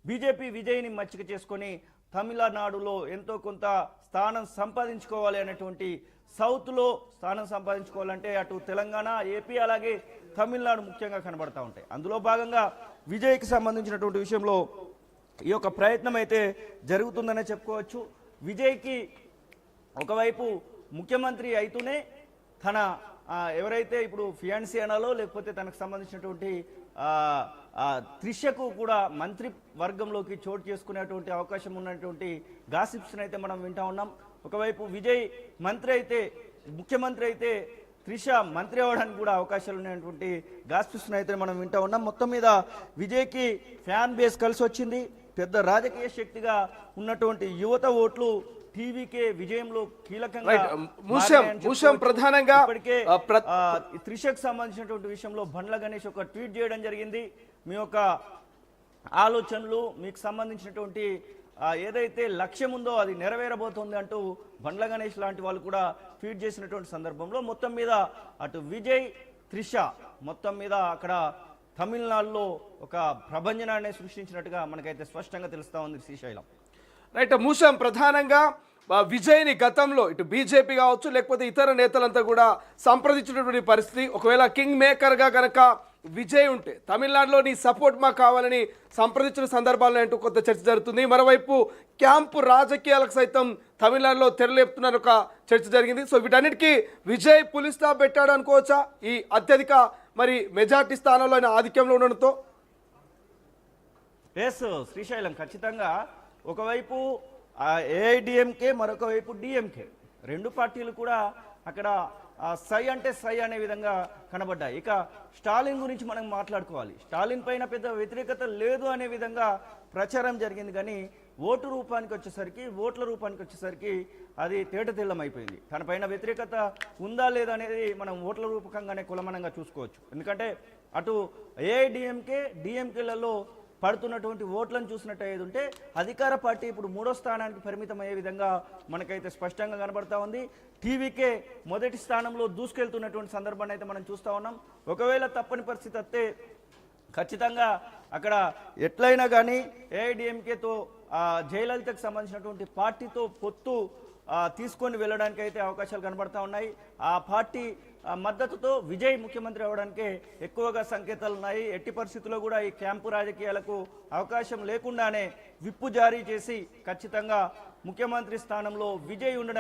BJP విజయ్ని మచ్చిక చేసుకొని తమిళనాడులో ఎంతో కొంత స్థానం సంపాదించుకోవాలి అనేటువంటి సౌత్లో స్థానం సంపాదించుకోవాలంటే అటు తెలంగాణ ఏపీ అలాగే తమిళనాడు ముఖ్యంగా కనబడతా ఉంటాయి. అందులో భాగంగా విజయ్కి సంబంధించినటువంటి విషయంలో ఈ యొక్క ప్రయత్నం అయితే జరుగుతుందనే చెప్పుకోవచ్చు. విజయ్కి ఒకవైపు ముఖ్యమంత్రి అయితూనే తన ఎవరైతే ఇప్పుడు ఫియాన్సీ అనాలో లేకపోతే తనకు సంబంధించినటువంటి త్రిషకు కూడా మంత్రి వర్గంలోకి చోటు చేసుకునేటువంటి అవకాశం ఉన్నటువంటి గాసిప్స్ని అయితే మనం వింటా ఉన్నాం. ఒకవైపు విజయ్ మంత్రి అయితే ముఖ్యమంత్రి అయితే త్రిష మంత్రి అవ్వడానికి కూడా అవకాశాలు ఉన్నటువంటి గాసిప్స్ని అయితే మనం వింటా ఉన్నాం. మొత్తం మీద విజయ్కి ఫ్యాన్ బేస్ కలిసి వచ్చింది. పెద్ద రాజకీయ శక్తిగా ఉన్నటువంటి యువత ఓట్లు టీవీకే విజయంలో కీలకంగా ప్రధానంగా ఇప్పటికే త్రిషకు సంబంధించినటువంటి విషయంలో బండ్ల గణేష్ ఒక ట్వీట్ చేయడం జరిగింది. మీ యొక్క ఆలోచనలు మీకు సంబంధించినటువంటి ఏదైతే లక్ష్యం ఉందో అది నెరవేరబోతోంది అంటూ బండ్ల గణేష్ లాంటి వాళ్ళు కూడా ట్వీట్ చేసినటువంటి సందర్భంలో మొత్తం మీద అటు విజయ్ త్రిష మొత్తం మీద అక్కడ తమిళనాడులో ఒక ప్రభంజనాన్ని సృష్టించినట్టుగా మనకైతే స్పష్టంగా తెలుస్తా ఉంది. శ్రీశైలం రైట్ మూసం ప్రధానంగా విజయ్ని గతంలో ఇటు బీజేపీ కావచ్చు లేకపోతే ఇతర నేతలంతా కూడా సంప్రదించినటువంటి పరిస్థితి. ఒకవేళ కింగ్ మేకర్గా కనుక విజయ్ ఉంటే తమిళనాడులో నీ సపోర్ట్ మాకు కావాలని సంప్రదించిన సందర్భాల్లో అంటూ కొంత చర్చ జరుగుతుంది. మరోవైపు క్యాంపు రాజకీయాలకు సైతం తమిళనాడులో తెరలేపుతున్న ఒక చర్చ జరిగింది. సో వీటన్నిటికీ విజయ్ పులి స్టాప్ పెట్టాడు అనుకోవచ్చా ఈ అత్యధిక మరి మెజార్టీ స్థానంలో ఆయన ఆధిక్యంలో ఉండడంతో? ఎస్ శ్రీశైలం ఖచ్చితంగా ఒకవైపు ఏఐడిఎంకే మరొక వైపు డిఎంకే రెండు పార్టీలు కూడా అక్కడ సై అంటే సై అనే విధంగా కనబడ్డాయి. ఇక స్టాలిన్ గురించి మనం మాట్లాడుకోవాలి. స్టాలిన్ పైన పెద్ద వ్యతిరేకత లేదు అనే విధంగా ప్రచారం జరిగింది, కానీ ఓట్ల రూపానికి వచ్చేసరికి అది తేటతెల్లం అయిపోయింది. తన పైన వ్యతిరేకత ఉందా లేదా అనేది మనం ఓట్ల రూపకంగానే కులమనంగా చూసుకోవచ్చు. ఎందుకంటే అటు ఏఐడిఎంకే డిఎంకేలలో పడుతున్నటువంటి ఓట్లను చూసినట్టయితే ఉంటే అధికార పార్టీ ఇప్పుడు 3వ స్థానానికి పరిమితం అయ్యే విధంగా మనకైతే స్పష్టంగా కనబడతా ఉంది. టీవీకే మొదటి స్థానంలో దూసుకెళ్తున్నటువంటి సందర్భాన్ని అయితే మనం చూస్తూ ఉన్నాం. ఒకవేళ తప్పని పరిస్థితి వస్తే ఖచ్చితంగా అక్కడ ఎట్లయినా కానీ ఏఐడిఎంకేతో జయలలితకు సంబంధించినటువంటి పార్టీతో పొత్తు తీసుకొని వెళ్ళడానికి అయితే అవకాశాలు కనబడతా ఉన్నాయి. ఆ పార్టీ మద్దతుతో విజయ్ ముఖ్యమంత్రి అవ్వడానికే ఎక్కువగా సంకేతాలు ఉన్నాయి. ఎట్టి పరిస్థితుల్లో కూడా ఈ క్యాంపు రాజకీయాలకు అవకాశం లేకుండానే విప్పు జారీ చేసి ఖచ్చితంగా ముఖ్యమంత్రి స్థానంలో విజయ్ ఉండడానికి